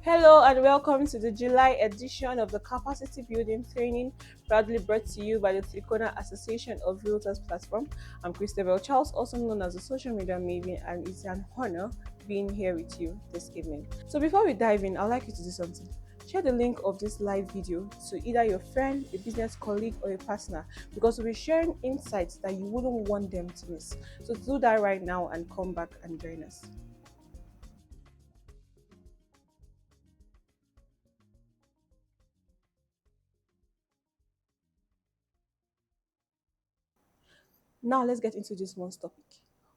Hello and welcome to the July edition of the Capacity Building Training, proudly brought to you by the Triconna Association of Realtors platform. I'm Christabel Charles, also known as the social media maven, and it's an honor being here with you this evening. So before we dive in, I'd like you to do something. Share the link of this live video to either your friend, a business colleague, or a partner because we'll be sharing insights that you wouldn't want them to miss. So do that right now and come back and join us. Now let's get into this month's topic,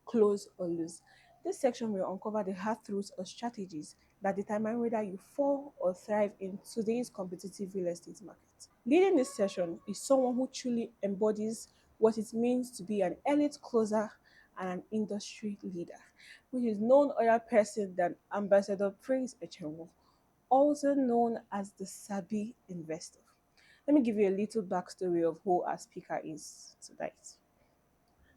close or lose. This section will uncover the hard truths or strategies that determine whether you fall or thrive in today's competitive real estate market. Leading this session is someone who truly embodies what it means to be an elite closer and an industry leader, which is none other person than Ambassador Prince Echenwo, also known as the Sabi investor. Let me give you a little backstory of who our speaker is tonight.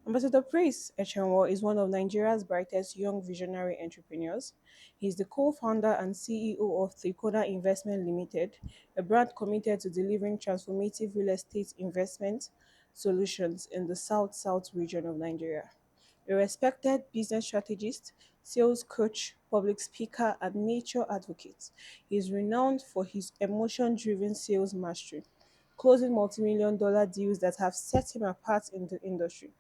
Ambassador Praise Echenwo is one of Nigeria's brightest young visionary entrepreneurs. He is the co-founder and CEO of Triconna Investment Limited, a brand committed to delivering transformative real estate investment solutions in the South-South region of Nigeria. A respected business strategist, sales coach, public speaker, and nature advocate, he is renowned for his emotion-driven sales mastery, closing multi-million dollar deals that have set him apart in the industry.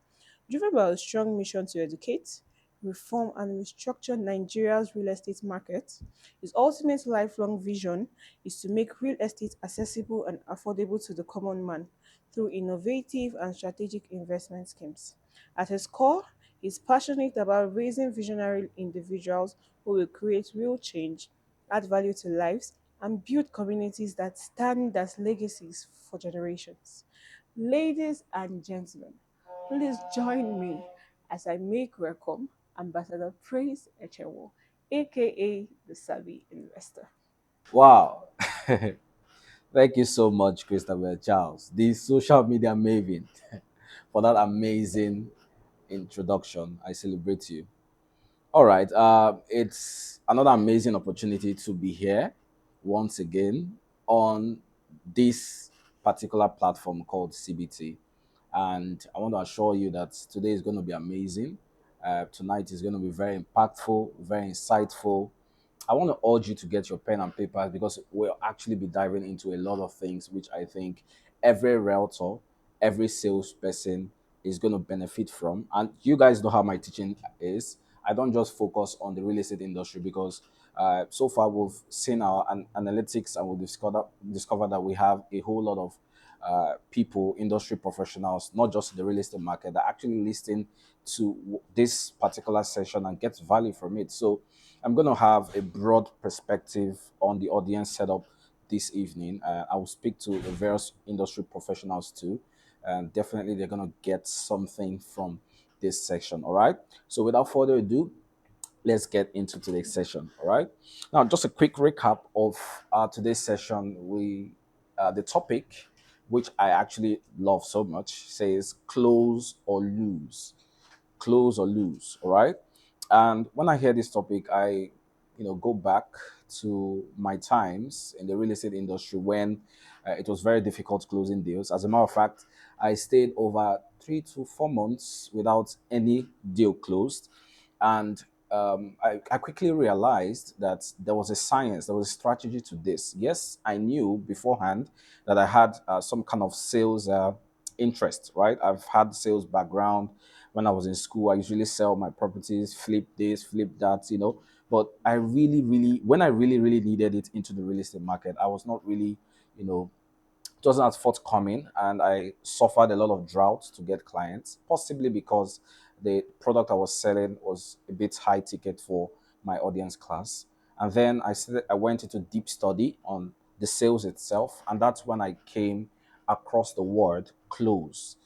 Driven by a strong mission to educate, reform, and restructure Nigeria's real estate market, his ultimate lifelong vision is to make real estate accessible and affordable to the common man through innovative and strategic investment schemes. At his core, he is passionate about raising visionary individuals who will create real change, add value to lives, and build communities that stand as legacies for generations. Ladies and gentlemen, please join me as I make welcome Ambassador Praise Echenwo, aka the Savvy Investor. Wow. Thank you so much, Christopher Charles, the social media maven, for that amazing introduction. I celebrate you. All right. It's another amazing opportunity to be here once again on this particular platform called CBT. And I want to assure you that today is going to be amazing. Tonight is going to be very impactful, very insightful. I want to urge you to get your pen and paper because we'll actually be diving into a lot of things which I think every realtor, every salesperson is going to benefit from. And you guys know how my teaching is. I don't just focus on the real estate industry because so far we've seen our analytics and we've discovered that we have a whole lot of people, industry professionals, not just the real estate market, that actually listen to this particular session and get value from it. So I'm going to have a broad perspective on the audience setup this evening. I will speak to the various industry professionals too, and definitely they're going to get something from this section. All right. So without further ado, let's get into today's session. All right. Now, just a quick recap of today's session. The topic, which I actually love so much, says close or lose. Close or lose. All right. And when I hear this topic, I, go back to my times in the real estate industry when it was very difficult closing deals. As a matter of fact, I stayed over 3 to 4 months without any deal closed. And I quickly realized that there was a science, there was a strategy to this. Yes, I knew beforehand that I had some kind of sales interest, right? I've had sales background. When I was in school, I usually sell my properties, flip this, flip that. But I really, really, when I really, really needed it into the real estate market, I was not really, you know, it wasn't as forthcoming, and I suffered a lot of drought to get clients, possibly because the product I was selling was a bit high ticket for my audience class. And then I went into deep study on the sales itself, and that's when I came across the word close.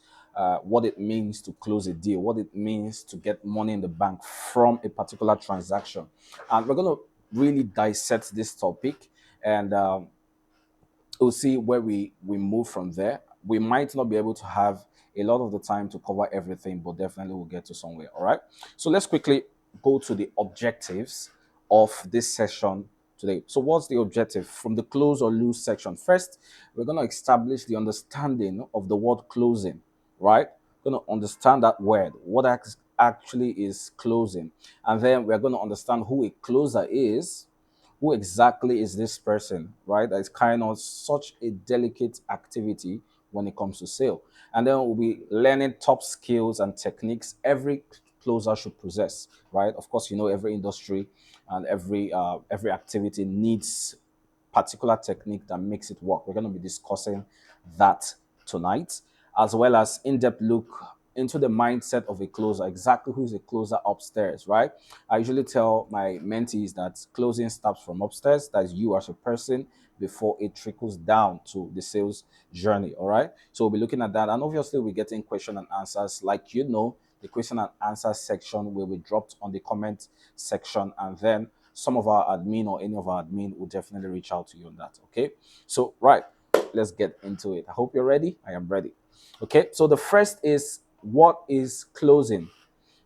What it means to close a deal, what it means to get money in the bank from a particular transaction. And we're going to really dissect this topic, and we'll see where we move from there. We might not be able to have a lot of the time to cover everything, but definitely we'll get to somewhere. All right. So let's quickly go to the objectives of this session today. So, what's the objective from the close or lose section? First, we're going to establish the understanding of the word closing, right? We're going to understand that word, what actually is closing, and then we're going to understand who a closer is. Who exactly is this person, right? That's kind of such a delicate activity when it comes to sale. And then we'll be learning top skills and techniques every closer should possess, right? Of course, every industry and every activity needs particular technique that makes it work. We're going to be discussing that tonight, as well as in-depth look into the mindset of a closer, exactly who's a closer upstairs, right? I usually tell my mentees that closing starts from upstairs, that's you as a person, before it trickles down to the sales journey. All right. So we'll be looking at that. And obviously, we're getting question and answers. Like, the question and answer section will be dropped on the comment section. And then some of our admin or any of our admin will definitely reach out to you on that. Okay. So, right. Let's get into it. I hope you're ready. I am ready. Okay. So the first is, what is closing?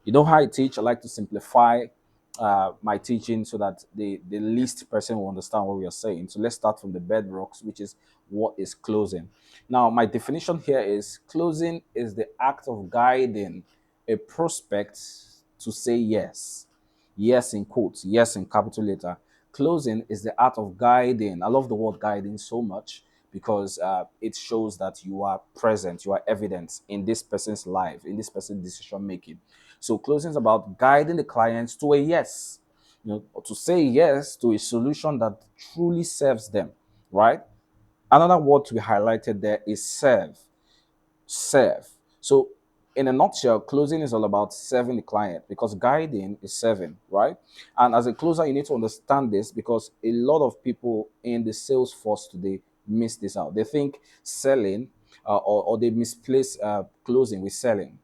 You know how I teach? I like to simplify my teaching so that the least person will understand what we are saying. So let's start from the bedrocks, which is, what is closing? Now, my definition here is, closing is the act of guiding a prospect to say yes. Yes in quotes, yes in capital letter. Closing is the art of guiding. I love the word guiding so much because it shows that you are present, you are evident in this person's life, in this person's decision making. So closing is about guiding the clients to a yes, or to say yes to a solution that truly serves them, right? Another word to be highlighted there is serve. Serve. So, in a nutshell, closing is all about serving the client, because guiding is serving, right? And as a closer, you need to understand this, because a lot of people in the sales force today miss this out. They think selling, or they misplace closing with selling.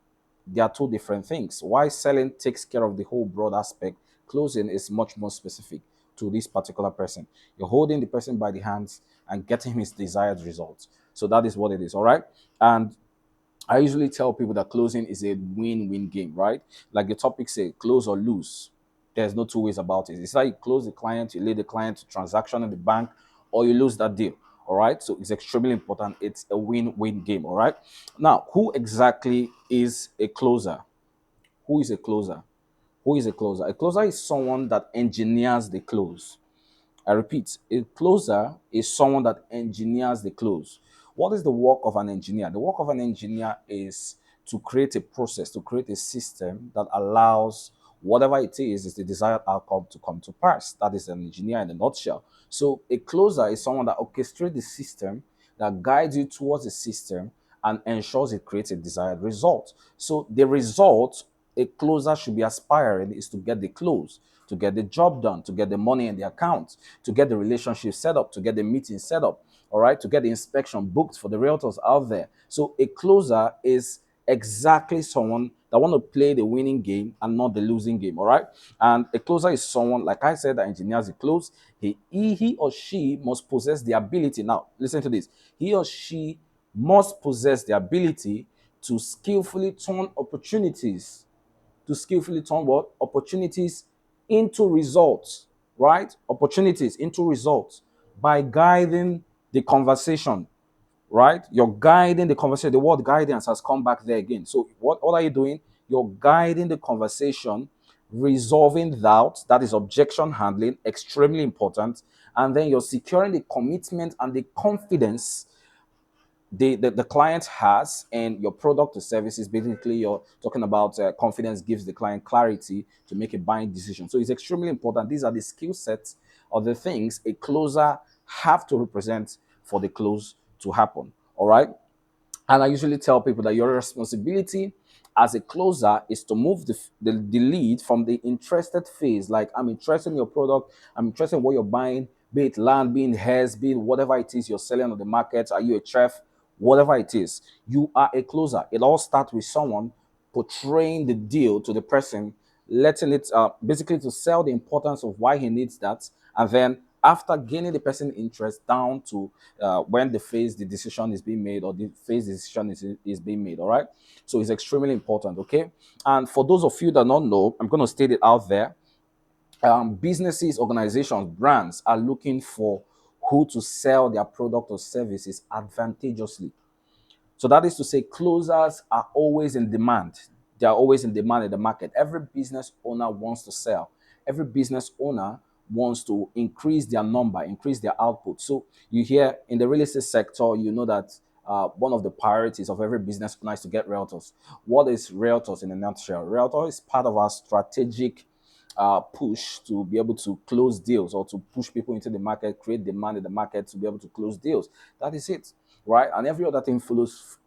They are two different things. Why selling takes care of the whole broad aspect, closing is much more specific to this particular person. You're holding the person by the hands and getting his desired results. So that is what it is, all right? And I usually tell people that closing is a win-win game, right? Like the topic say, close or lose. There's no two ways about it. It's like you close the client, you lead the client to transaction in the bank, or you lose that deal. All right. So it's extremely important. It's a win-win game. All right. Now, who exactly is a closer? Who is a closer? Who is a closer? A closer is someone that engineers the close. I repeat, a closer is someone that engineers the close. What is the work of an engineer? The work of an engineer is to create a process, to create a system that allows whatever it is the desired outcome to come to pass. That is an engineer in a nutshell. So a closer is someone that orchestrates the system, that guides you towards the system, and ensures it creates a desired result. So the result a closer should be aspiring is to get the close, to get the job done, to get the money in the account, to get the relationship set up, to get the meeting set up, all right, to get the inspection booked for the realtors out there. So a closer is exactly someone that want to play the winning game and not the losing game, all right? And a closer is someone, like I said, that engineers the close. He or she must possess the ability. Now, listen to this. He or she must possess the ability to skillfully turn opportunities, what? Opportunities into results, right? Opportunities into results by guiding the conversation, right? You're guiding the conversation. The word guidance has come back there again. So what are you doing? You're guiding the conversation, resolving doubts, that is objection handling, extremely important. And then you're securing the commitment and the confidence the client has and your product or services. Basically, you're talking about confidence gives the client clarity to make a buying decision. So it's extremely important. These are the skill sets or the things a closer have to represent for the close to happen. All right. And I usually tell people that your responsibility as a closer is to move the lead from the interested phase. Like, I'm interested in your product, I'm interested in what you're buying, be it land, be it hairs, be it whatever it is you're selling on the market. Are you a chef? Whatever it is, you are a closer. It all starts with someone portraying the deal to the person, letting it basically to sell the importance of why he needs that, and then after gaining the person interest down to when the decision is being made, or the phase the decision is being made. All right. So it's extremely important. Okay. And for those of you that don't know, I'm going to state it out there. Businesses, organizations, brands are looking for who to sell their product or services advantageously. So that is to say, closers are always in demand. They are always in demand in the market. Every business owner wants to sell. Every business owner wants to increase their number, increase their output. So you hear in the real estate sector, you know that one of the priorities of every business owner is to get realtors. What is realtors in a nutshell? Realtor is part of our strategic push to be able to close deals or to push people into the market, create demand in the market to be able to close deals. That is it, right? And every other thing follows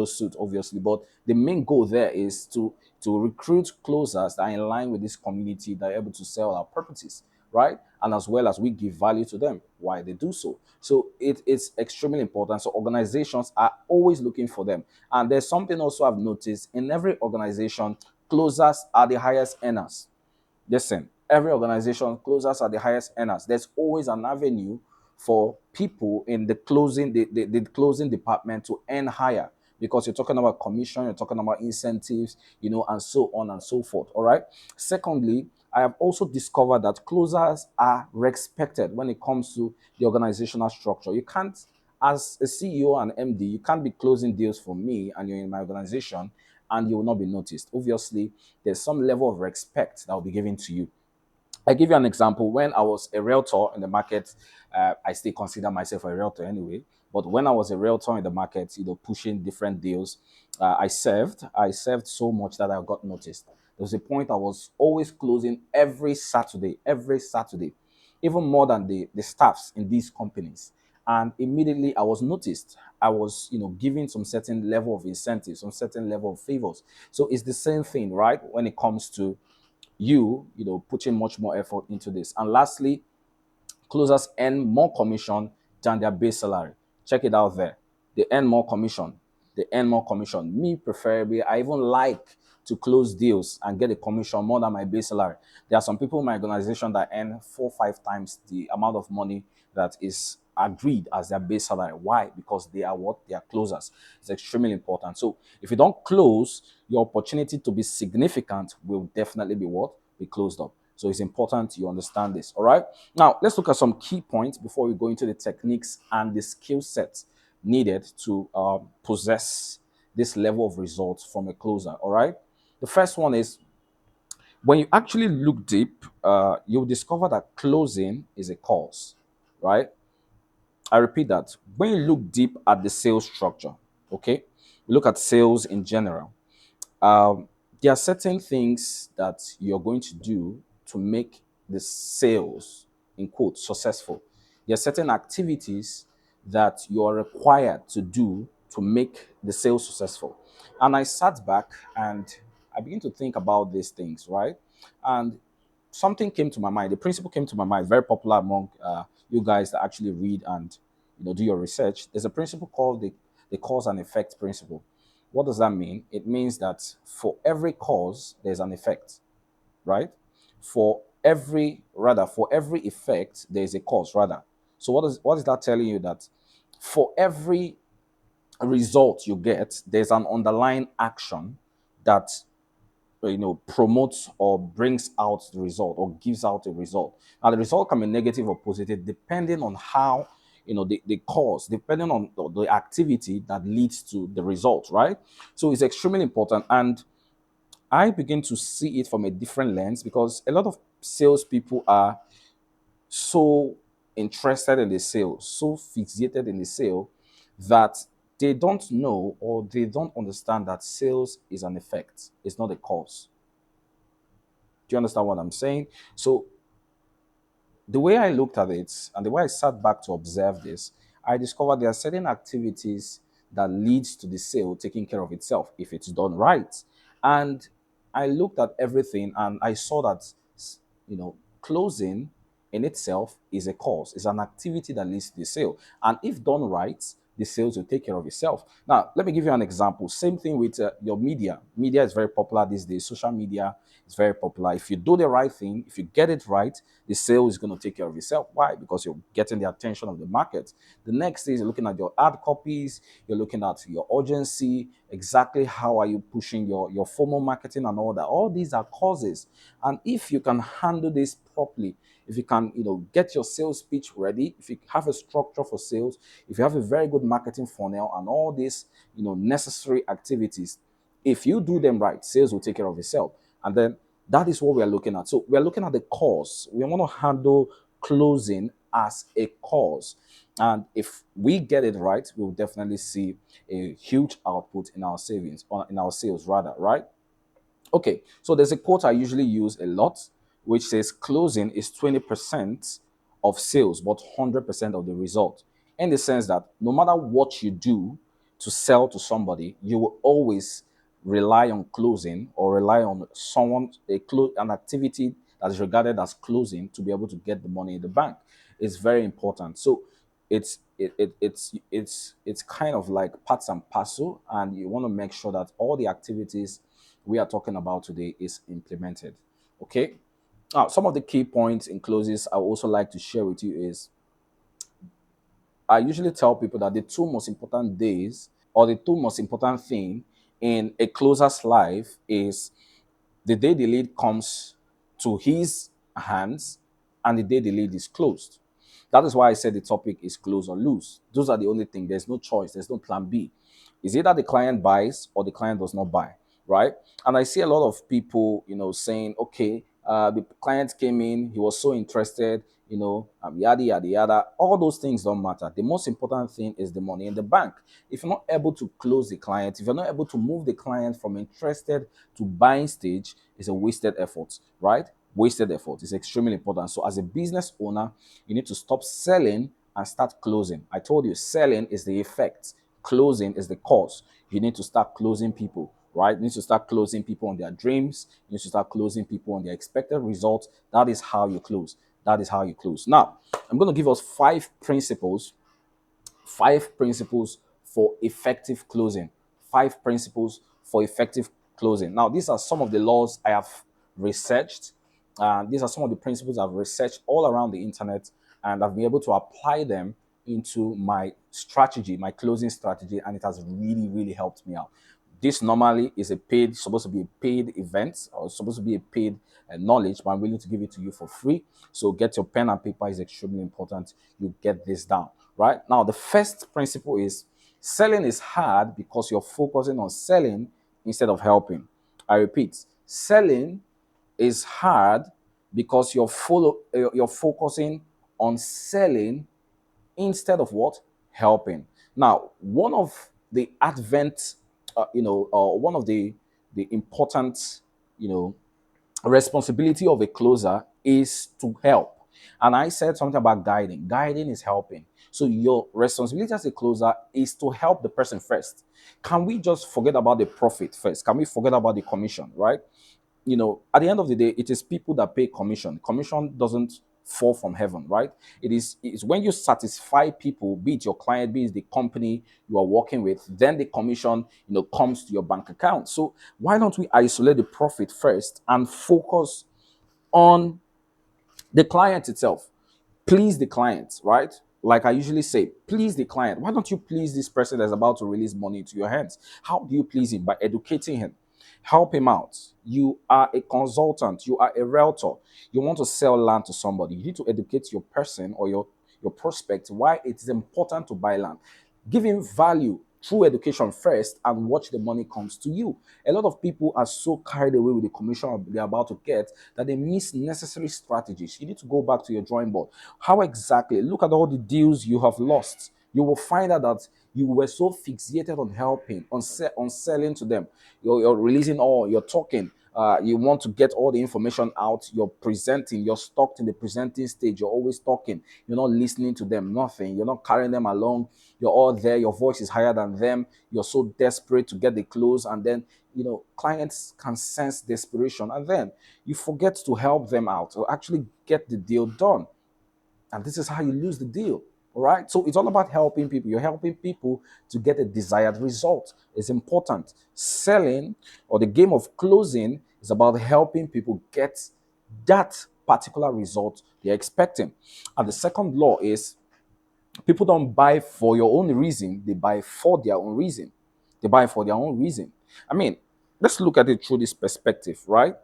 suit, obviously. But the main goal there is to recruit closers that are in line with this community that are able to sell our properties, right? And as well as we give value to them while they do so. So it's extremely important. So organizations are always looking for them. And there's something also I've noticed in every organization, closers are the highest earners. Listen, every organization, closers are the highest earners. There's always an avenue for people in the closing department to earn higher because you're talking about commission, you're talking about incentives, and so on and so forth. All right. Secondly, I have also discovered that closers are respected when it comes to the organizational structure. You can't, as a CEO and MD, you can't be closing deals for me and you're in my organization and you will not be noticed. Obviously, there's some level of respect that will be given to you. I give you an example. When I was a realtor in the market, I still consider myself a realtor anyway. But when I was a realtor in the market, pushing different deals, I served so much that I got noticed. There was a point I was always closing every Saturday, even more than the staffs in these companies. And immediately I was noticed. I was, given some certain level of incentives, some certain level of favors. So it's the same thing, right? When it comes to putting much more effort into this. And lastly, closers earn more commission than their base salary. Check it out there. They earn more commission. They earn more commission. Me, preferably, I even like to close deals and get a commission more than my base salary. There are some people in my organization that earn 4 or 5 times the amount of money that is agreed as their base salary. Why? Because they are what? They are closers. It's extremely important. So if you don't close, your opportunity to be significant will definitely be what? Be closed up. So it's important you understand this. All right. Now let's look at some key points before we go into the techniques and the skill sets needed to possess this level of results from a closer. All right. The first one is when you actually look deep, you'll discover that closing is a cause, right? I repeat that. When you look deep at the sales structure, okay, look at sales in general. Um, there are certain things that you're going to do to make the sales, in quote, successful. There are certain activities that you are required to do to make the sales successful. And I sat back and I began to think about these things, right? And something came to my mind. The principle came to my mind, very popular among you guys that actually read and do your research. There's a principle called the cause and effect principle. What does that mean? It means that for every cause, there's an effect, right? For every effect, there is a cause, rather. So what is that telling you? That for every result you get, there's an underlying action that promotes or brings out the result or gives out a result. Now the result can be negative or positive depending on how the cause, depending on the activity that leads to the result, right? So it's extremely important. And I begin to see it from a different lens because a lot of salespeople are so interested in the sale, so fixated in the sale, that they don't know or they don't understand that sales is an effect, it's not a cause. Do you understand what I'm saying? So the way I looked at it and the way I sat back to observe this, I discovered there are certain activities that leads to the sale taking care of itself if it's done right. And I looked at everything and I saw that closing in itself is a cause, is an activity that leads to the sale. And if done right, the sales will take care of itself. Now, let me give you an example. Same thing with your media. Media is very popular these days. Social media is very popular. If you do the right thing, if you get it right, the sale is going to take care of itself. Why? Because you're getting the attention of the market. The next is you're looking at your ad copies, you're looking at your urgency, exactly how are you pushing your formal marketing and all that. All these are causes. And if you can handle this properly, if you can, get your sales pitch ready, if you have a structure for sales, if you have a very good marketing funnel and all these, necessary activities, if you do them right, sales will take care of itself. And then that is what we are looking at. So we are looking at the cause. We want to handle closing as a cause. And if we get it right, we'll definitely see a huge output in our savings, or in our sales rather, right? Okay, so there's a quote I usually use a lot, which says closing is 20% of sales, but 100% of the result. In the sense that no matter what you do to sell to somebody, you will always rely on closing or rely on an activity that is regarded as closing to be able to get the money in the bank. It's very important. So it's kind of like parts and parcel, and you want to make sure that all the activities we are talking about today is implemented. Okay. Now, some of the key points in closes I would also like to share with you is I usually tell people that the two most important days or the two most important thing in a closer's life is the day the lead comes to his hands and the day the lead is closed. That is why I said the topic is close or lose. Those are the only thing. There's no choice. There's no plan B. Is either the client buys or the client does not buy, right? And I see a lot of people, saying, okay, the client came in, he was so interested, yada, yada, yada. All those things don't matter. The most important thing is the money in the bank. If you're not able to close the client, if you're not able to move the client from interested to buying stage, it's a wasted effort, right? Wasted effort is extremely important. So as a business owner, you need to stop selling and start closing. I told you, selling is the effect, closing is the cause. You need to start closing people, right? You need to start closing people on their dreams. You need to start closing people on their expected results. That is how you close. That is how you close. Now, I'm going to give us five principles for effective closing. Five principles for effective closing. Now, these are some of the laws I have researched. These are some of the principles I've researched all around the internet, and I've been able to apply them into my strategy, my closing strategy, and it has really, really helped me out. This normally is supposed to be a paid event or supposed to be a paid knowledge, but I'm willing to give it to you for free. So get your pen and paper is extremely important. You get this down, right? Now, the first principle is selling is hard because you're focusing on selling instead of helping. I repeat, selling is hard because you're focusing on selling instead of what? Helping. Now, one of the one of the important, you know, responsibility of a closer is to help. And I said something about guiding. Guiding is helping. So your responsibility as a closer is to help the person first. Can we just forget about the profit first? Can we forget about the commission, right? At the end of the day, it is people that pay commission. Commission doesn't fall from heaven, right? It's when you satisfy people, be it your client, be it the company you are working with, then the commission, comes to your bank account. So why don't we isolate the profit first and focus on the client itself? Please the client, right? Like I usually say, please the client. Why don't you please this person that's about to release money into your hands? How do you please him? By educating him. Help him out. You are a consultant, you are a realtor. You want to sell land to somebody. You need to educate your person or your prospect why it is important to buy land. Give him value through education first and watch the money comes to you. A lot of people are so carried away with the commission they're about to get that they miss necessary strategies. You need to go back to your drawing board. How exactly? Look at all the deals you have lost. You will find out that you were so fixated on helping, on selling to them. You're releasing all, you're talking. You want to get all the information out. You're presenting. You're stuck in the presenting stage. You're always talking. You're not listening to them. Nothing. You're not carrying them along. You're all there. Your voice is higher than them. You're so desperate to get the close, and then clients can sense desperation, and then you forget to help them out or actually get the deal done. And this is how you lose the deal. All right. So it's all about helping people. You're helping people to get a desired result. It's important. Selling or the game of closing is about helping people get that particular result they're expecting. And the second law is people don't buy for your own reason, they buy for their own reason. They buy for their own reason. I mean, let's look at it through this perspective, right?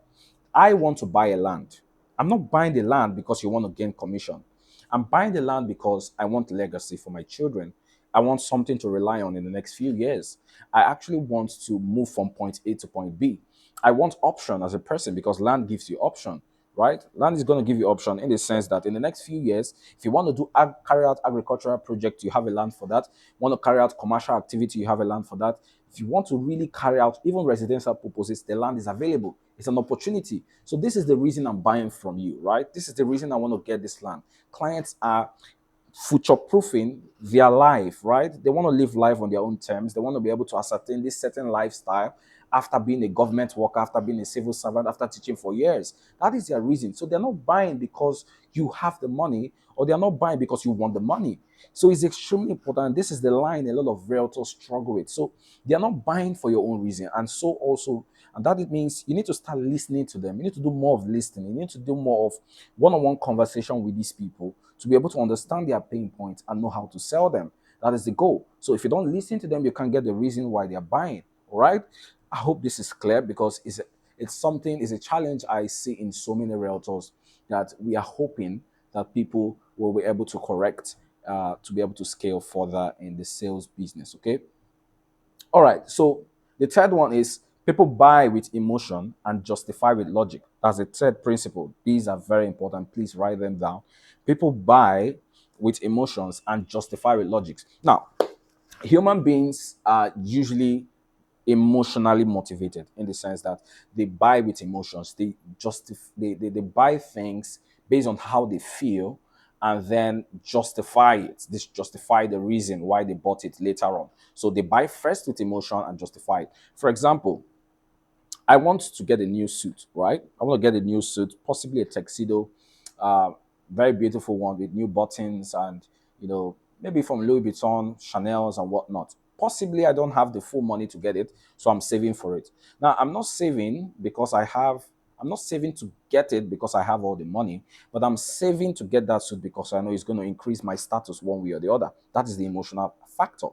I want to buy a land. I'm not buying the land because you want to gain commission. I'm buying the land because I want legacy for my children. I want something to rely on in the next few years. I actually want to move from point A to point B. I want option as a person because land gives you option, right? Land is going to give you option in the sense that in the next few years, if you want to do carry out agricultural project, you have a land for that. Want to carry out commercial activity, you have a land for that. If you want to really carry out even residential purposes, the land is available. It's an opportunity. So this is the reason I'm buying from you, right? This is the reason I want to get this land. Clients are future proofing their life, right? They want to live life on their own terms. They want to be able to ascertain this certain lifestyle after being a government worker, after being a civil servant, after teaching for years. That is their reason. So they're not buying because you have the money, or they're not buying because you want the money. So it's extremely important. This is the line a lot of realtors struggle with. So they're not buying for your own reason. And so also, and that it means you need to start listening to them. You need to do more of listening. You need to do more of one-on-one conversation with these people to be able to understand their pain points and know how to sell them. That is the goal. So if you don't listen to them, you can't get the reason why they're buying. All right. I hope this is clear because it's a challenge I see in so many realtors that we are hoping that people will be able to correct to be able to scale further in the sales business. Okay. All right. So the third one is people buy with emotion and justify with logic. That's the third principle. These are very important. Please write them down. People buy with emotions and justify with logics. Now, human beings are usually emotionally motivated in the sense that they buy with emotions. They buy things based on how they feel and then justify it. This justify the reason why they bought it later on. So they buy first with emotion and justify it. For example, I want to get a new suit, right? I want to get a new suit, possibly a tuxedo, uh, very beautiful one with new buttons and, maybe from Louis Vuitton, Chanel's, and whatnot. Possibly I don't have the full money to get it, so I'm saving for it. Now, I'm not saving to get it because I have all the money, but I'm saving to get that suit because I know it's going to increase my status one way or the other. That is the emotional factor.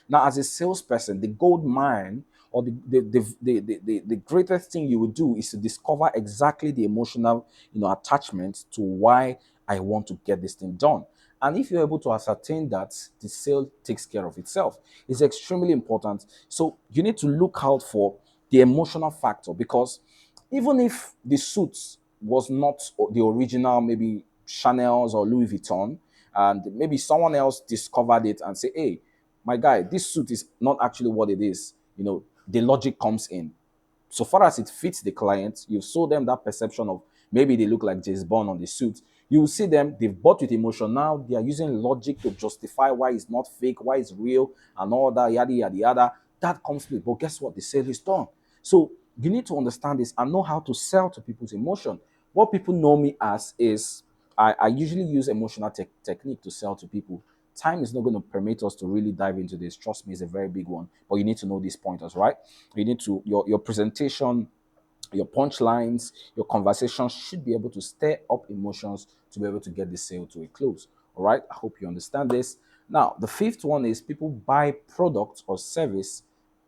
Now, as a salesperson, the gold mine or the greatest thing you would do is to discover exactly the emotional, attachment to why I want to get this thing done. And if you're able to ascertain that, the sale takes care of itself. It's extremely important. So you need to look out for the emotional factor because even if the suit was not the original, maybe Chanel's or Louis Vuitton, and maybe someone else discovered it and say, hey, my guy, this suit is not actually what it is. The logic comes in. So far as it fits the client, you've sold them that perception of maybe they look like James Bond on the suit. You will see them, they've bought with emotion. Now they are using logic to justify why it's not fake, why it's real, and all that, yada, yada, yada. That comes with, but guess what? The sale is done. So you need to understand this and know how to sell to people's emotion. What people know me as is I usually use emotional technique to sell to people. Time is not going to permit us to really dive into this. Trust me, it's a very big one. But you need to know these pointers, right? You need to your presentation, your punchlines, your conversation should be able to stir up emotions to be able to get the sale to a close. All right. I hope you understand this. Now, the fifth one is people buy product or service.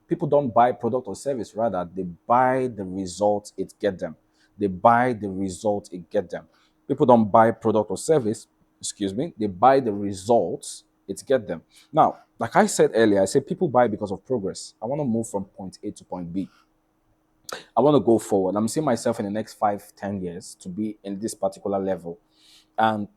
People don't buy product or service, rather, they buy the result it get them. They buy the result it get them. People don't buy product or service, excuse me, they buy the results it get them. Now, like I said earlier, I said people buy because of progress. I want to move from point A to point B. I want to go forward. I'm seeing myself in the next 5, 10 years to be in this particular level. And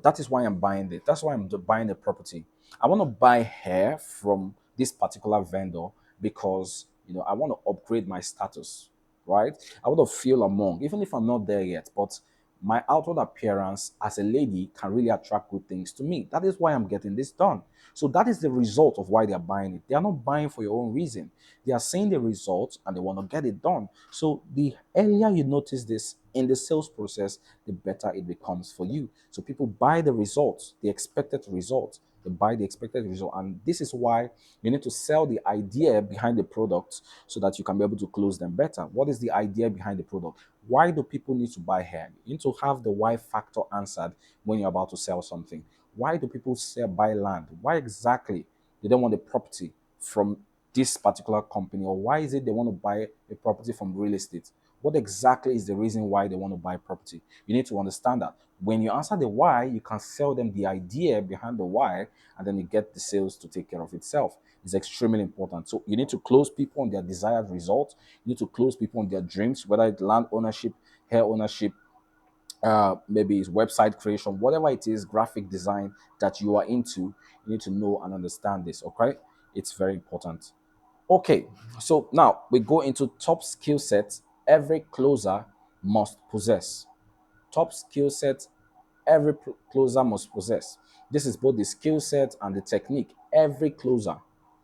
that is why I'm buying it. That's why I'm buying the property. I want to buy hair from this particular vendor because I want to upgrade my status, right? I want to feel among, even if I'm not there yet, but My outward appearance as a lady can really attract good things to me. That is why I'm getting this done. So that is the result of why they're buying it. They are not buying for your own reason. They are seeing the results and they want to get it done. So the earlier you notice this in the sales process, the better it becomes for you. So people buy the results, the expected results. They buy the expected result. And this is why you need to sell the idea behind the product so that you can be able to close them better. What is the idea behind the product? Why do people need to buy hair? You need to have the why factor answered when you're about to sell something. Why do people sell buy land? Why exactly they don't want the property from this particular company? Or why is it they want to buy a property from real estate? What exactly is the reason why they want to buy property? You need to understand that. When you answer the why, you can sell them the idea behind the why, and then you get the sales to take care of itself. It's extremely important. So you need to close people on their desired results. You need to close people on their dreams, whether it's land ownership, hair ownership, maybe it's website creation, whatever it is, graphic design that you are into. You need to know and understand this. Okay, it's very important. Okay, so now we go into top skill sets every closer must possess. Top skill set every closer must possess. This is both the skill set and the technique every closer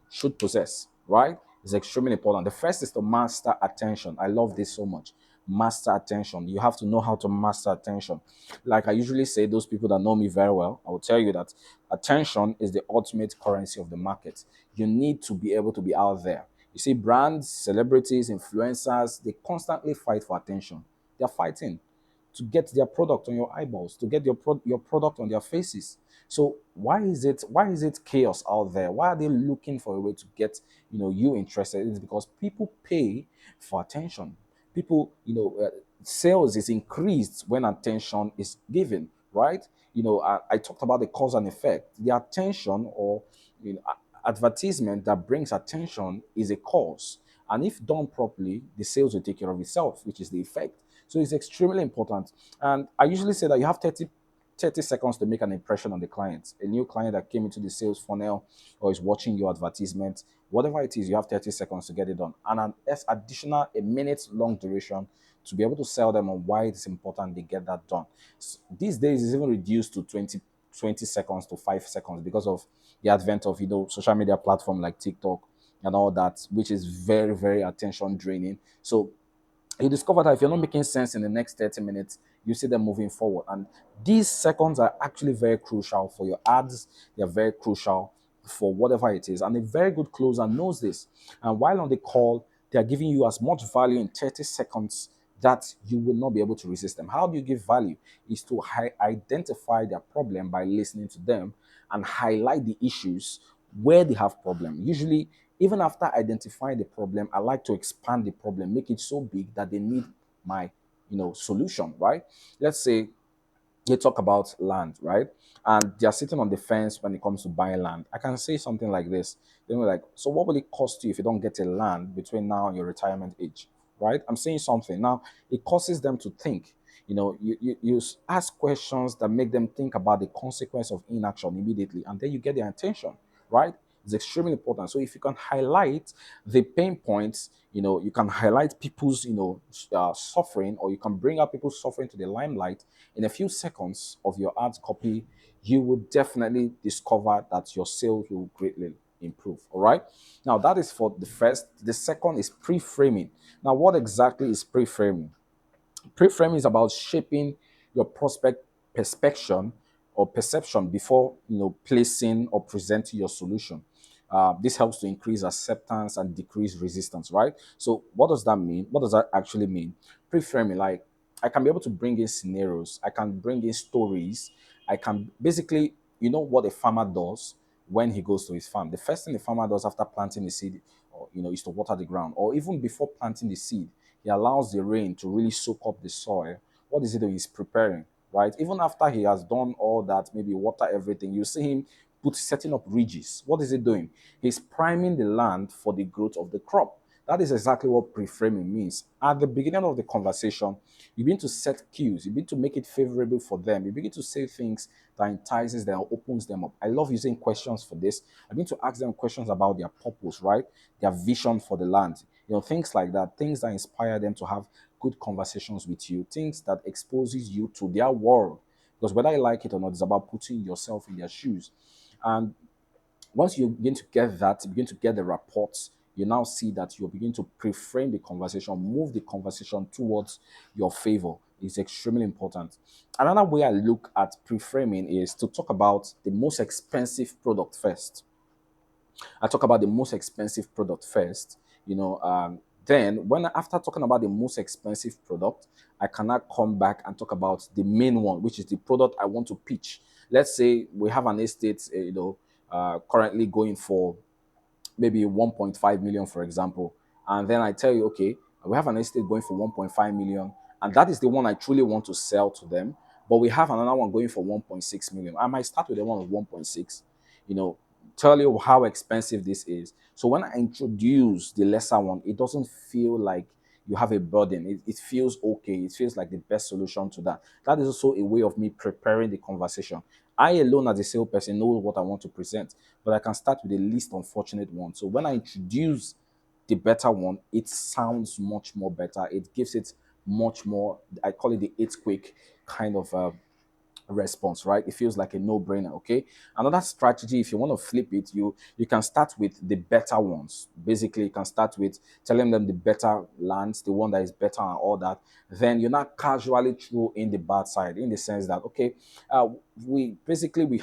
should possess, right? It's extremely important. The first is to master attention. I love this so much. Master attention. You have to know how to master attention. Like I usually say, those people that know me very well, I will tell you that attention is the ultimate currency of the market. You need to be able to be out there. You see, brands, celebrities, influencers, they constantly fight for attention. They're fighting to get their product on your eyeballs, to get your product on their faces. So why is it chaos out there? Why are they looking for a way to get you interested? It's because people pay for attention. People, sales is increased when attention is given, right? I talked about the cause and effect. The attention or advertisement that brings attention is a cause, and if done properly, the sales will take care of itself, which is the effect. So it's extremely important. And I usually say that you have 30 seconds to make an impression on the client. A new client that came into the sales funnel or is watching your advertisement, whatever it is, you have 30 seconds to get it done. And an additional a minute long duration to be able to sell them on why it's important they get that done. These days, it's even reduced to 20 seconds to 5 seconds because of the advent of social media platform like TikTok and all that, which is very, very attention draining. So you discover that if you're not making sense in the next 30 minutes, you see them moving forward. And these seconds are actually very crucial for your ads. They're very crucial for whatever it is. And a very good closer knows this. And while on the call, they are giving you as much value in 30 seconds that you will not be able to resist them. How do you give value? Is to identify their problem by listening to them and highlight the issues where they have problem. Usually, even after identifying the problem, I like to expand the problem, make it so big that they need my solution, right? Let's say you talk about land, right? And they're sitting on the fence when it comes to buying land. I can say something like this. Like, so what will it cost you if you don't get a land between now and your retirement age? Right? I'm saying something. Now, it causes them to think. You ask questions that make them think about the consequence of inaction immediately, and then you get their attention, right? It's extremely important. So if you can highlight the pain points, you can highlight people's, suffering, or you can bring out people's suffering to the limelight in a few seconds of your ad copy, you will definitely discover that your sales will greatly improve. All right. Now, that is for the first. The second is pre-framing. Now, what exactly is pre-framing? Pre-framing is about shaping your prospect perception or perception before placing or presenting your solution. This helps to increase acceptance and decrease resistance, right? So what does that mean? What does that actually mean? Pre-framing, like I can be able to bring in scenarios, I can bring in stories, I can basically, what a farmer does when he goes to his farm. The first thing the farmer does after planting the seed, or is to water the ground, or even before planting the seed, he allows the rain to really soak up the soil. What is it that he's preparing, right? Even after he has done all that, maybe water everything, you see him setting up ridges. What is he doing? He's priming the land for the growth of the crop. That is exactly what pre-framing means. At the beginning of the conversation, you begin to set cues, you begin to make it favorable for them, you begin to say things that entices them, opens them up. I love using questions for this. I begin to ask them questions about their purpose, right? Their vision for the land, things like that, things that inspire them to have good conversations with you, things that exposes you to their world. Because whether you like it or not, it's about putting yourself in their shoes. And once you begin to get that, you begin to get the reports, you now see that you begin to pre-frame the conversation, move the conversation towards your favor. Is extremely important. Another way I look at pre-framing is to talk about the most expensive product first. I talk about the most expensive product first. Then when after talking about the most expensive product, I cannot come back and talk about the main one, which is the product I want to pitch. Let's say we have an estate, currently going for maybe 1.5 million, for example. And then I tell you, okay, we have an estate going for 1.5 million, and that is the one I truly want to sell to them. But we have another one going for 1.6 million. I might start with the one of 1.6, you know, tell you how expensive this is. So when I introduce the lesser one, it doesn't feel like you have a burden. It feels okay. It feels like the best solution to that. That is also a way of me preparing the conversation. I alone as a salesperson know what I want to present, but I can start with the least unfortunate one. So when I introduce the better one, it sounds much more better. It gives it much more, I call it the earthquake kind of response, right? It feels like a no-brainer. Okay, another strategy, if you want to flip it, you can start with the better ones. Basically, you can start with telling them the better lands, the one that is better and all that. Then you're not casually throw in the bad side, in the sense that, okay, we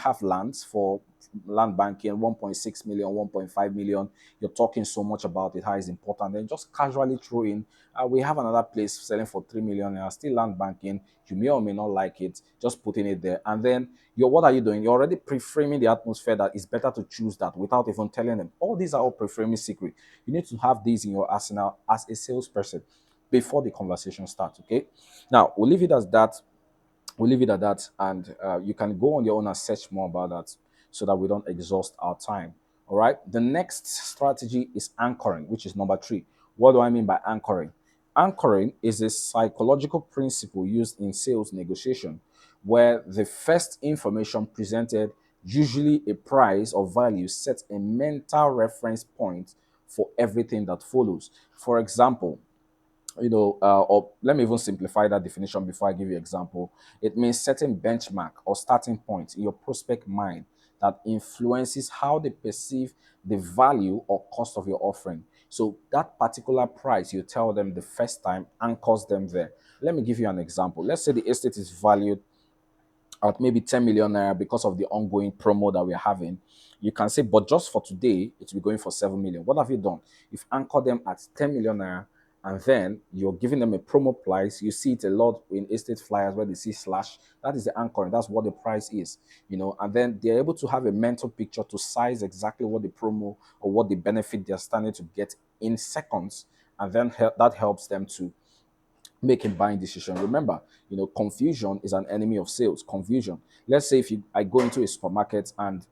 have lands for land banking, 1.6 million, 1.5 million. You're talking so much about it, how it's important, then just casually throw in, we have another place selling for 3 million and still land banking. You may or may not like it, just putting it there. And then what are you doing? You're already pre-framing the atmosphere that it's better to choose that without even telling them. All these are all pre-framing secret. You need to have these in your arsenal as a salesperson before the conversation starts. Okay. Now we'll leave it at that, and you can go on your own and search more about that so that we don't exhaust our time. All right. The next strategy is anchoring, which is number three. What do I mean by anchoring? Anchoring is a psychological principle used in sales negotiation where the first information presented, usually a price or value, sets a mental reference point for everything that follows. For example, or let me even simplify that definition before I give you example. It means setting benchmark or starting point in your prospect mind that influences how they perceive the value or cost of your offering. So that particular price you tell them the first time anchors them there. Let me give you an example. Let's say the estate is valued at maybe 10 million naira because of the ongoing promo that we're having. You can say, but just for today, it will be going for 7 million. What have you done? You've anchored them at 10 million naira, and then you're giving them a promo price. You see it a lot in estate flyers where they see slash. That is the anchoring. That's what the price is, and then they're able to have a mental picture to size exactly what the promo or what the benefit they're standing to get in seconds. And then that helps them to make a buying decision. Remember, confusion is an enemy of sales. Confusion. Let's say if I go into a supermarket and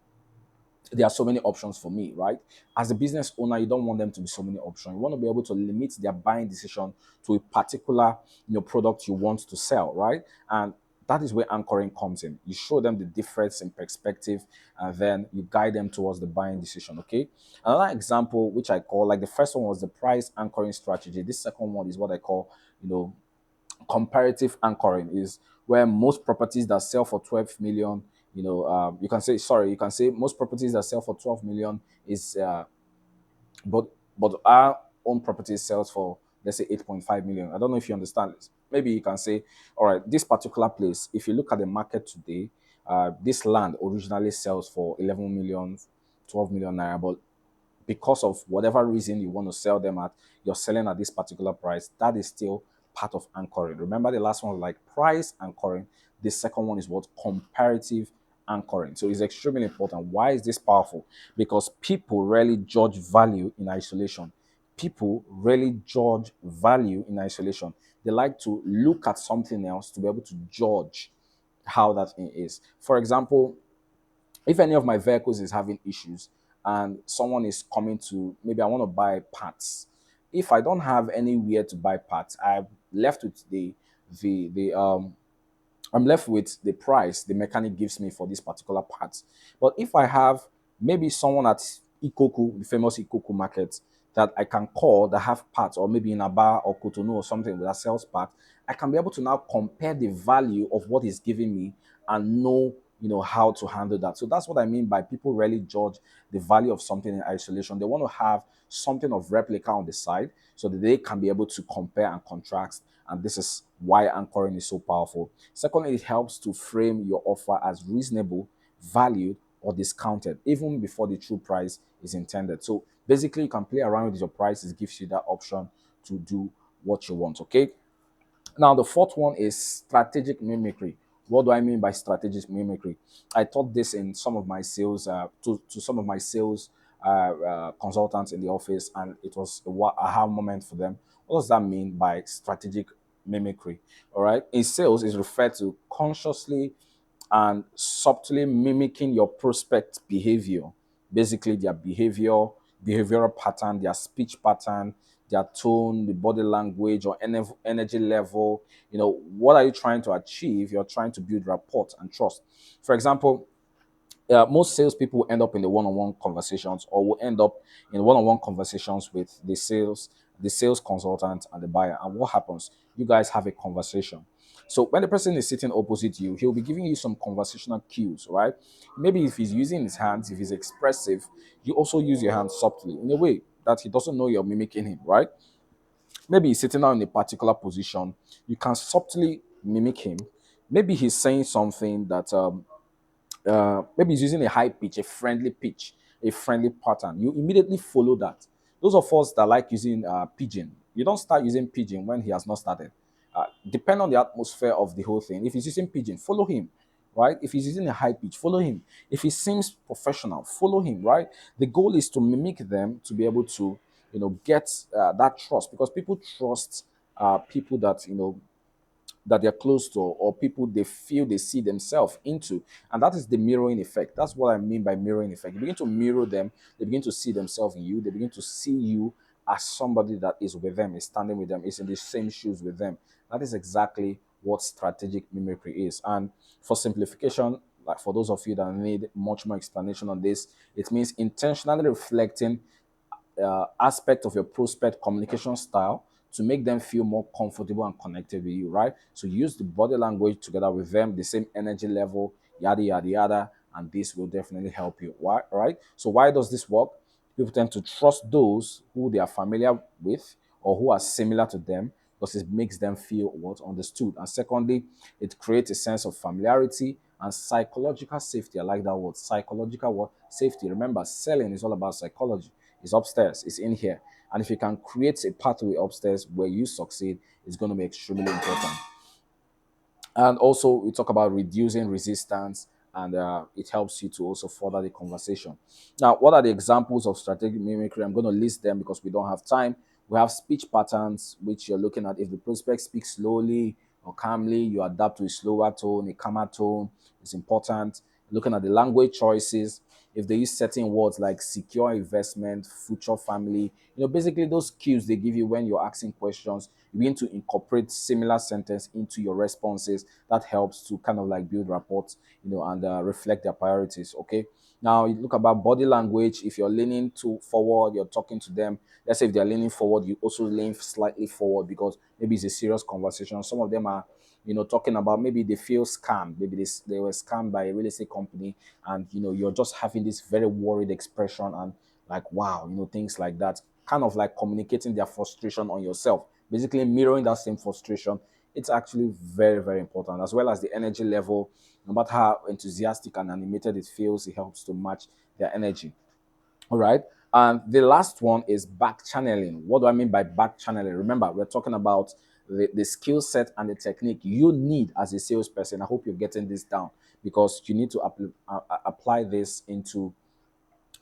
there are so many options for me, right? As a business owner, you don't want them to be so many options. You want to be able to limit their buying decision to a particular, product you want to sell, right? And that is where anchoring comes in. You show them the difference in perspective, and then you guide them towards the buying decision. Okay. Another example, which I call, like, the first one was the price anchoring strategy. This second one is what I call, comparative anchoring, is where most properties that sell for 12 million, you can say most properties that sell for 12 million is but our own property sells for, let's say, 8.5 million. I don't know if you understand this. Maybe you can say, all right, this particular place, if you look at the market today, this land originally sells for 11 million, 12 million naira, but because of whatever reason you want to sell them at, you're selling at this particular price. That is still part of anchoring. Remember, the last one was like price anchoring. The second one is what? Comparative anchoring. So it's extremely important. Why is this powerful? Because people rarely judge value in isolation. People rarely judge value in isolation. They like to look at something else to be able to judge how that thing is. For example, if any of my vehicles is having issues and someone is coming to, maybe I want to buy parts, if I don't have anywhere to buy parts, I'm left with the I'm left with the price the mechanic gives me for this particular part. But if I have maybe someone at Ikoku, the famous Ikoku market, that I can call that have parts, or maybe in a bar or Cotonou or something that sells parts, I can be able to now compare the value of what he's giving me and know, how to handle that. So that's what I mean by people rarely judge the value of something in isolation. They want to have something of replica on the side so that they can be able to compare and contrast. And this is why anchoring is so powerful. Secondly, it helps to frame your offer as reasonable, valued, or discounted, even before the true price is intended. So basically, you can play around with your prices, gives you that option to do what you want. Okay. Now, the fourth one is strategic mimicry. What do I mean by strategic mimicry? I taught this in some of my sales to some of my sales consultants in the office, and it was a aha moment for them. What does that mean by strategic mimicry? All right, in sales, is referred to consciously and subtly mimicking your prospect behavior, basically their behavioral pattern, their speech pattern, their tone, the body language or energy level. What are you trying to achieve? You're trying to build rapport and trust. For example, most salespeople end up in the one-on-one conversations, or will end up in one-on-one conversations with the sales consultant and the buyer. And what happens? You guys have a conversation. So when the person is sitting opposite you, he'll be giving you some conversational cues, right? Maybe if he's using his hands, if he's expressive, you also use your hands subtly in a way that he doesn't know you're mimicking him, right? Maybe he's sitting down in a particular position. You can subtly mimic him. Maybe he's saying something that maybe he's using a high pitch, a friendly pitch, a friendly pattern. You immediately follow that. Those of us that like using pigeon, you don't start using pigeon when he has not started. Depend on the atmosphere of the whole thing. If he's using pigeon, follow him, right? If he's using a high pitch, follow him. If he seems professional, follow him, right? The goal is to mimic them to be able to, get that trust, because people trust people that they're close to, or people they feel they see themselves into. And that is the mirroring effect. That's what I mean by mirroring effect. You begin to mirror them, they begin to see themselves in you, they begin to see you as somebody that is with them, is standing with them, is in the same shoes with them. That is exactly what strategic mimicry is. And for simplification, like for those of you that need much more explanation on this, it means intentionally reflecting aspect of your prospect communication style to make them feel more comfortable and connected with you, right? So use the body language together with them, the same energy level, yada yada yada, and this will definitely help you. Why, right? So why does this work? People tend to trust those who they are familiar with or who are similar to them, because it makes them feel what understood. And secondly, it creates a sense of familiarity and psychological safety. I like that word, psychological what safety. Remember, selling is all about psychology. It's upstairs, it's in here. And if you can create a pathway upstairs where you succeed, it's going to be extremely important. And also, we talk about reducing resistance, and it helps you to also further the conversation. Now, what are the examples of strategic mimicry? I'm going to list them because we don't have time. We have speech patterns, which you're looking at. If the prospect speaks slowly or calmly, you adapt to a slower tone, a calmer tone. It's important. Looking at the language choices, if they use certain words like secure investment, future family, basically those cues they give you when you're asking questions, you begin to incorporate similar sentence into your responses. That helps to kind of like build rapport, and reflect their priorities. Okay. Now you look about body language. If you're leaning to forward, you're talking to them. Let's say if they're leaning forward, you also lean slightly forward because maybe it's a serious conversation. Some of them are, talking about maybe they feel scammed. Maybe they were scammed by a real estate company, and you're just having this very worried expression and like wow, things like that. Kind of like communicating their frustration on yourself, basically mirroring that same frustration. It's actually very, very important, as well as the energy level. No matter how enthusiastic and animated it feels, it helps to match their energy. All right. And the last one is back channeling. What do I mean by back channeling? Remember, we're talking about the skill set and the technique you need as a salesperson. I hope you're getting this down, because you need to apply this into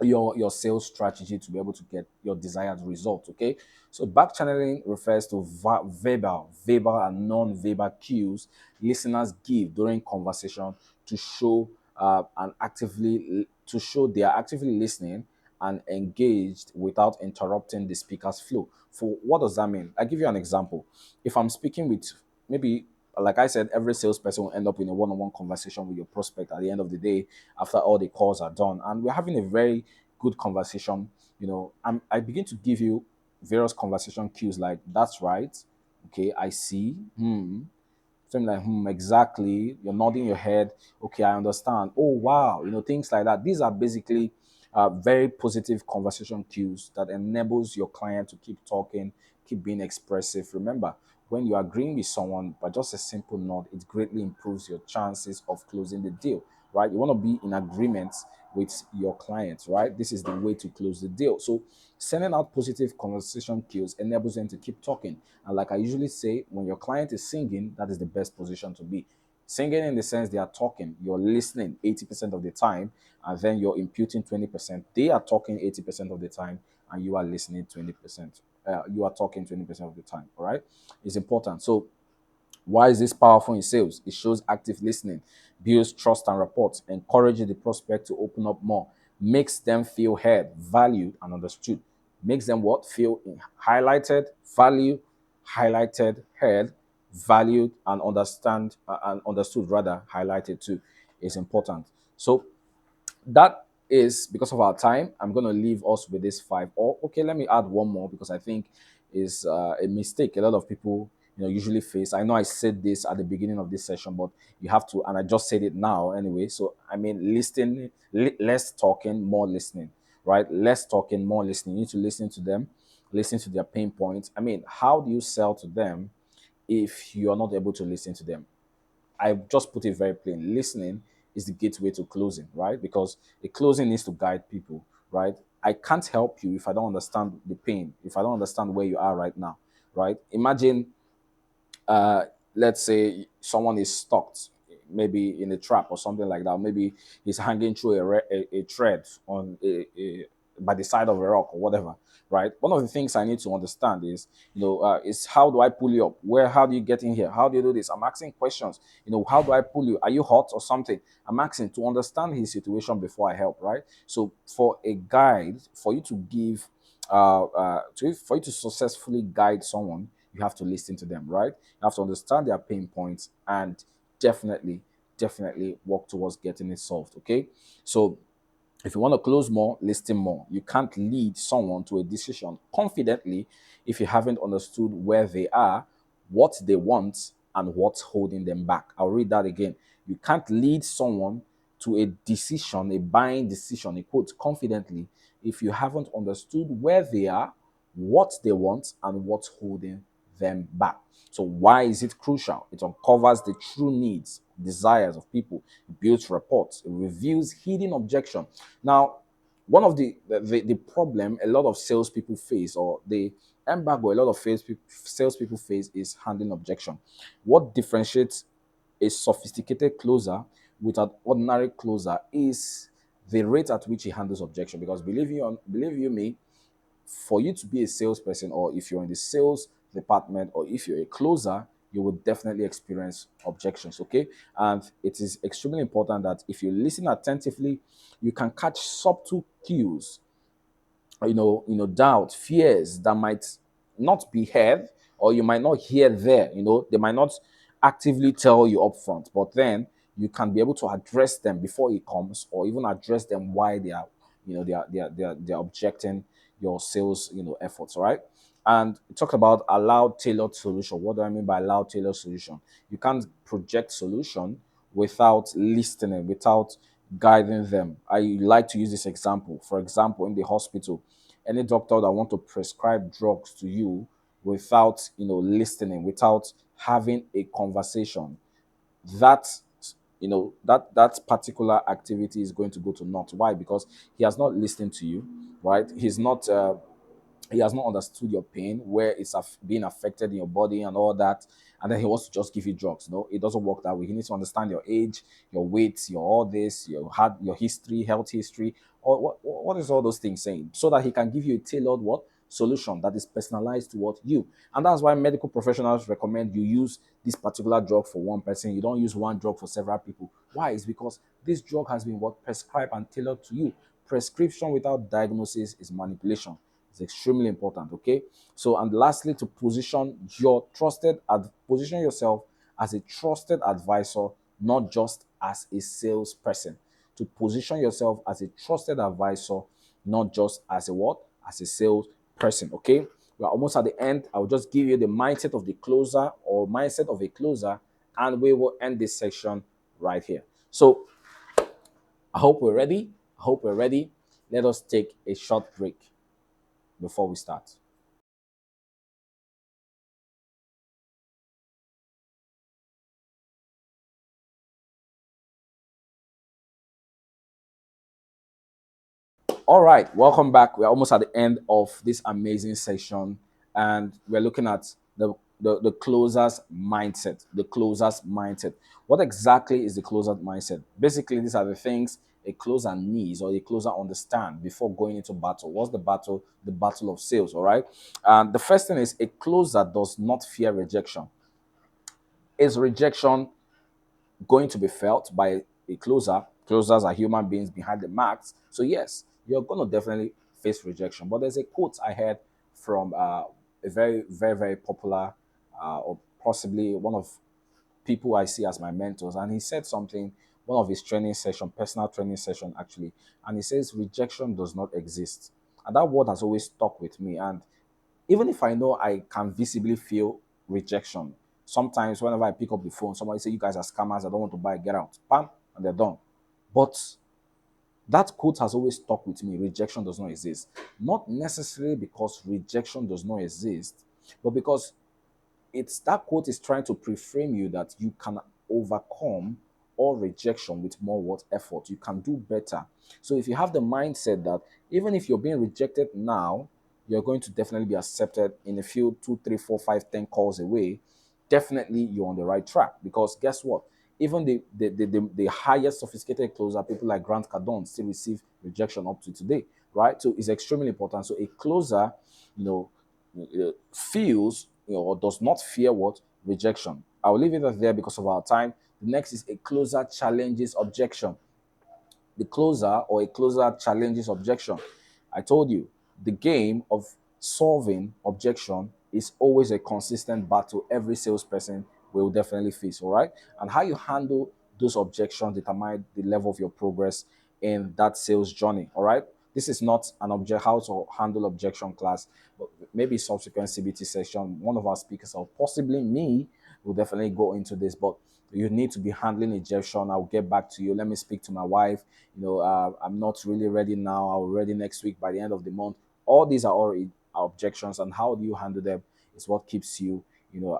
your sales strategy to be able to get your desired result. Okay. So back channeling refers to verbal and non-verbal cues listeners give during conversation to show and actively to show they are actively listening and engaged without interrupting the speaker's flow. For what does that mean? I give you an example. If I'm speaking with, maybe, like I said, every salesperson will end up in a one-on-one conversation with your prospect at the end of the day after all the calls are done, and we're having a very good conversation. I begin to give you various conversation cues like, that's right, okay, I see, something like, exactly. You're nodding your head. Okay, I understand. Oh, wow. Things like that. These are basically very positive conversation cues that enables your client to keep talking, keep being expressive. Remember, when you're agreeing with someone by just a simple nod, it greatly improves your chances of closing the deal, right? You want to be in agreement with your clients, right? This is the way to close the deal. So sending out positive conversation cues enables them to keep talking. And like I usually say, when your client is singing, that is the best position to be. Singing in the sense they are talking, you're listening 80% of the time, and then you're imputing 20%. They are talking 80% of the time, and you are listening 20%. You are talking 20% of the time, all right? It's important. So why is this powerful in sales? It shows active listening, builds trust and rapport, encourages the prospect to open up more, makes them feel heard, valued, and understood. Makes them what? Feel highlighted, valued, highlighted, heard, valued, and understood rather, highlighted too. Is important. So that is because of our time. I'm going to leave us with this five. Or okay, let me add one more because I think is a mistake a lot of people usually face. I know I said this at the beginning of this session, but you have to, and I just said it now anyway. So I mean, listening, less talking, more listening, right? Less talking, more listening. You need to listen to them, listen to their pain points. I mean, how do you sell to them if you are not able to listen to them? I just put it very plain. Listening is the gateway to closing, right? Because the closing needs to guide people, right? I can't help you if I don't understand the pain, if I don't understand where you are right now, right? Imagine uh, let's say someone is stuck maybe in a trap or something like that. Maybe he's hanging through a thread on by the side of a rock or whatever, right? One of the things I need to understand is, is how do I pull you up? How do you get in here? How do you do this? I'm asking questions. How do I pull you? Are you hot or something? I'm asking to understand his situation before I help, right? So for a guide, for you to give, for you to successfully guide someone, you have to listen to them, right? You have to understand their pain points and definitely, definitely work towards getting it solved. Okay. So if you want to close more, listen more. You can't lead someone to a decision confidently if you haven't understood where they are, what they want, and what's holding them back. I'll read that again. You can't lead someone to a decision, a buying decision, a quote, confidently if you haven't understood where they are, what they want, and what's holding them back. So, why is it crucial? It uncovers the true needs, desires of people, it builds reports, it reveals hidden objection. Now, one of the problem a lot of salespeople face, or the embargo a lot of salespeople face, is handling objection. What differentiates a sophisticated closer with an ordinary closer is the rate at which he handles objection. Because believe you me, for you to be a salesperson, or if you're in the sales department, or if you're a closer, you will definitely experience objections. Okay. And it is extremely important that if you listen attentively, you can catch subtle cues, doubt, fears that might not be heard, or you might not hear there. They might not actively tell you upfront, but then you can be able to address them before it comes, or even address them why they are, they're objecting your sales, efforts, right? And talk about allowed tailored solution. What do I mean by allowed tailored solution? You can't project solution without listening, without guiding them. I like to use this example. For example, in the hospital, any doctor that want to prescribe drugs to you without, listening, without having a conversation, that that particular activity is going to go to naught. Why? Because he has not listened to you, right? He has not understood your pain, where it's being affected in your body and all that, and then he wants to just give you drugs. No, it doesn't work that way. He needs to understand your age, your weight, your all this, your history, health history, or what is all those things saying, so that he can give you a tailored what solution that is personalized toward you. And that's why medical professionals recommend you use this particular drug for one person. You don't use one drug for several people. Why? Is because this drug has been what prescribed and tailored to you, prescription without diagnosis is manipulation. It's extremely important. Okay. So, and lastly, to position yourself as a trusted advisor, not just as a salesperson. To position yourself as a trusted advisor, not just as a what? As a salesperson. Okay. We are almost at the end. I will just give you the mindset of the closer or mindset of a closer, and we will end this section right here. So I hope we're ready. I hope we're ready. Let us take a short break before we start. All right, welcome back. We're almost at the end of this amazing session, and we're looking at the closer's mindset. The closer's mindset. What exactly is the closer's mindset? Basically, these are the things a closer needs or a closer understand before going into battle. What's the battle? The battle of sales. All right. And the first thing is a closer does not fear rejection. Is rejection going to be felt by a closer? Closers are human beings behind the marks. So, yes, you're going to definitely face rejection. But there's a quote I heard from a very, very, very popular, or possibly one of people I see as my mentors. And he said something, one of his training session, personal training session, actually. And he says, rejection does not exist. And that word has always stuck with me. And even if I know I can visibly feel rejection, sometimes whenever I pick up the phone, somebody say, "You guys are scammers. I don't want to buy. Get out." Bam, and they're done. But that quote has always stuck with me. Rejection does not exist. Not necessarily because rejection does not exist, but because it's that quote is trying to pre-frame you that you can overcome all rejection with more what effort. You can do better. So if you have the mindset that even if you're being rejected now, you're going to definitely be accepted in a few 2, 3, 4, 5, 10 calls away, definitely you're on the right track. Because guess what? Even the highest sophisticated closer, people like Grant Cardone, still receive rejection up to today, right? So it's extremely important. So a closer, you know, feels, or does not fear what? Rejection. I'll leave it at there because of our time. The next is a closer challenges objection. The closer or a closer challenges objection. I told you, the game of solving objection is always a consistent battle every salesperson will definitely face, all right? And how you handle those objections determine the level of your progress in that sales journey, all right? This is not an object how to handle objection class, but maybe subsequent CBT session, one of our speakers or possibly me will definitely go into this, but you need to be handling objection. I'll get back to you. Let me speak to my wife. I'm not really ready now. I'll be ready next week by the end of the month. All these are all objections, and how do you handle them is what keeps you,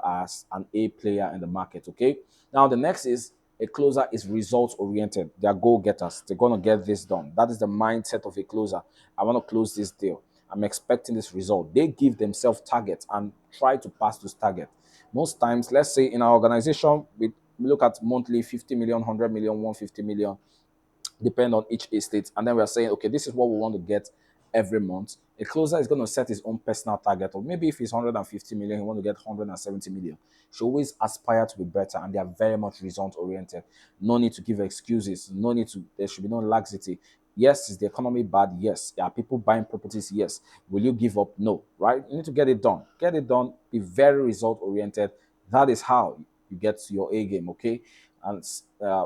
as an A player in the market. Okay. Now the next is a closer is result oriented. They are goal getters. They're gonna get this done. That is the mindset of a closer. I want to close this deal. I'm expecting this result. They give themselves targets and try to pass this target. Most times, let's say in our organization, we look at monthly 50 million, 100 million, 150 million, depend on each estate. And then we are saying, okay, this is what we want to get every month. A closer is going to set his own personal target, or maybe if it's 150 million, he want to get 170 million. She always aspire to be better, and they are very much result oriented. No need to give excuses. No need to. There should be no laxity. Yes, is the economy bad? Yes. Are people buying properties? Yes. Will you give up? No. Right? You need to get it done. Get it done. Be very result oriented. That is how you get to your A game. Okay. And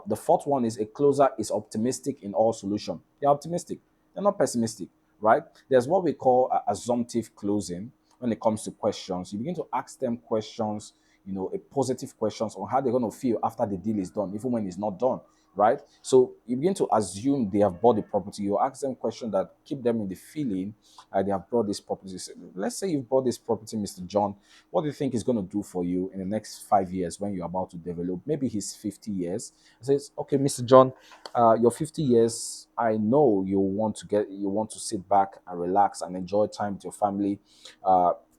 the fourth one is a closer is optimistic in all solution. They're optimistic. They're not pessimistic, right? There's what we call assumptive closing when it comes to questions. You begin to ask them questions, a positive questions on how they're going to feel after the deal is done, even when it's not done, right? So you begin to assume they have bought the property. You ask them questions that keep them in the feeling they have bought this property. So let's say you've bought this property, Mr. John. What do you think is going to do for you in the next 5 years when you're about to develop? Maybe he's 50 years. He says, okay, Mr. John, you're 50 years. I know you want to sit back and relax and enjoy time with your family.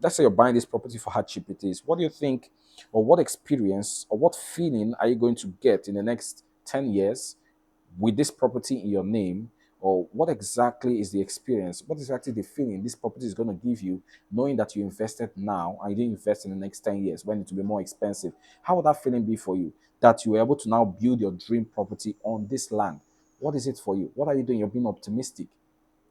Let's say you're buying this property for how cheap it is. What do you think, or what experience, or what feeling are you going to get in the next 10 years with this property in your name? Or what exactly is the experience? What is actually the feeling this property is going to give you, knowing that you invested now and you didn't invest in the next 10 years when it will be more expensive? How would that feeling be for you? That you were able to now build your dream property on this land. What is it for you? What are you doing? You're being optimistic.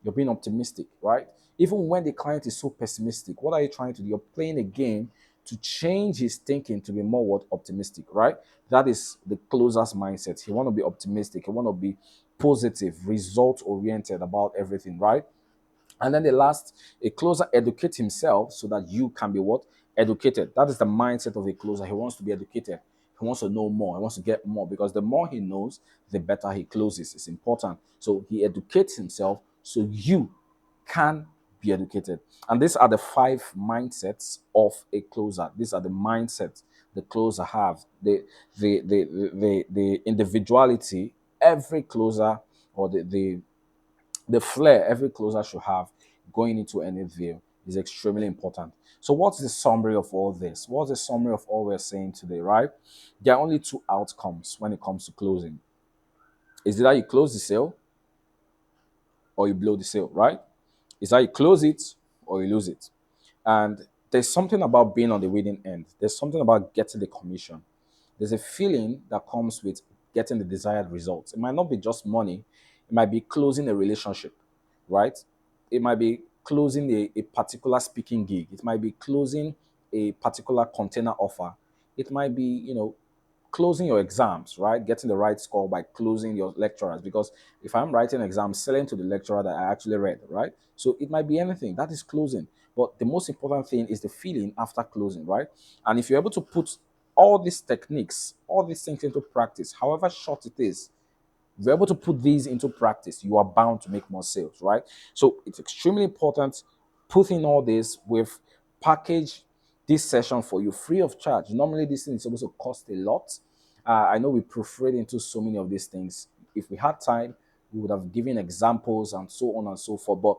You're being optimistic, right? Even when the client is so pessimistic, what are you trying to do? You're playing a game to change his thinking to be more what optimistic, right? That is the closer's mindset. He want to be optimistic. He want to be positive, result oriented about everything, right? And then the last, a closer educates himself so that you can be what? Educated. That is the mindset of a closer. He wants to be educated. He wants to know more. He wants to get more because the more he knows, the better he closes. It's important. So he educates himself so you can be educated. And these are the five mindsets of a closer. These are the mindsets the closer have. The individuality, every closer or the flair every closer should have going into any deal is extremely important. So, what's the summary of all this? What's the summary of all we're saying today, right? There are only two outcomes when it comes to closing. Is it that you close the sale or you blow the sale, right? Is that you close it or you lose it. And there's something about being on the winning end. There's something about getting the commission. There's a feeling that comes with getting the desired results. It might not be just money, it might be closing a relationship, right? It might be closing a particular speaking gig, it might be closing a particular container offer, it might be, closing your exams, right? Getting the right score by closing your lecturers. Because if I'm writing exams, selling to the lecturer that I actually read, right? So it might be anything. That is closing. But the most important thing is the feeling after closing, right? And if you're able to put all these techniques, all these things into practice, however short it is, if you're able to put these into practice, you are bound to make more sales, right? So it's extremely important putting all this with package this session for you free of charge. Normally, this thing is supposed to cost a lot. I know we proofread into so many of these things. If we had time, we would have given examples and so on and so forth. But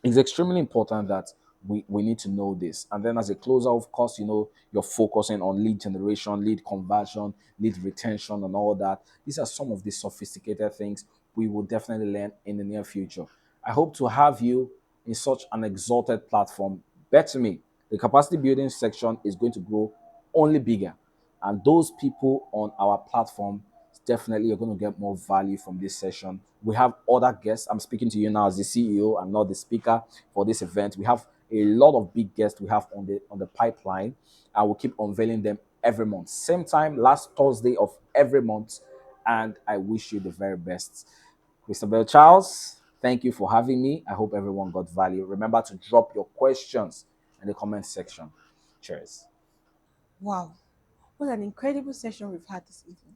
it's extremely important that we need to know this. And then as a closer, of course, you're focusing on lead generation, lead conversion, lead retention, and all that. These are some of the sophisticated things we will definitely learn in the near future. I hope to have you in such an exalted platform. Bet me, the capacity building section is going to grow only bigger. And those people on our platform definitely you're going to get more value from this session. We have other guests. I'm speaking to you now as the CEO. I'm not the speaker for this event. We have a lot of big guests we have on the pipeline. I will keep unveiling them every month. Same time, last Thursday of every month. And I wish you the very best. Christabel Charles, thank you for having me. I hope everyone got value. Remember to drop your questions in the comment section. Cheers. Wow, what an incredible session we've had this evening.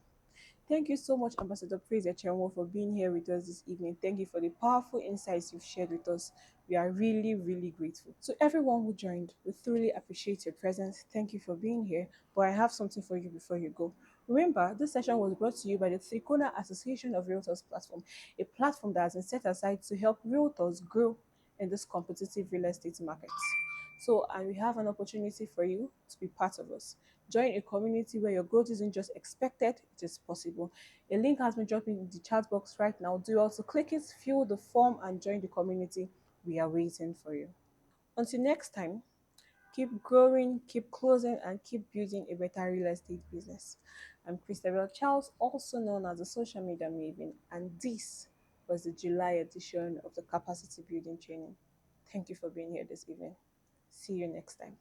Thank you so much, Ambassador Praise Echenwo, for being here with us this evening. Thank you for the powerful insights you've shared with us. We are really, really grateful. To everyone who joined, we truly appreciate your presence. Thank you for being here. But I have something for you before you go. Remember, this session was brought to you by the Triconna Association of Realtors platform, a platform that has been set aside to help realtors grow in this competitive real estate market. So, and we have an opportunity for you to be part of us. Join a community where your growth isn't just expected, it is possible. A link has been dropped in the chat box right now. Do also click it, fill the form, and join the community. We are waiting for you. Until next time, keep growing, keep closing, and keep building a better real estate business. I'm Christabel Charles, also known as the social media maven, and this was the July edition of the Capacity Building Training. Thank you for being here this evening. See you next time.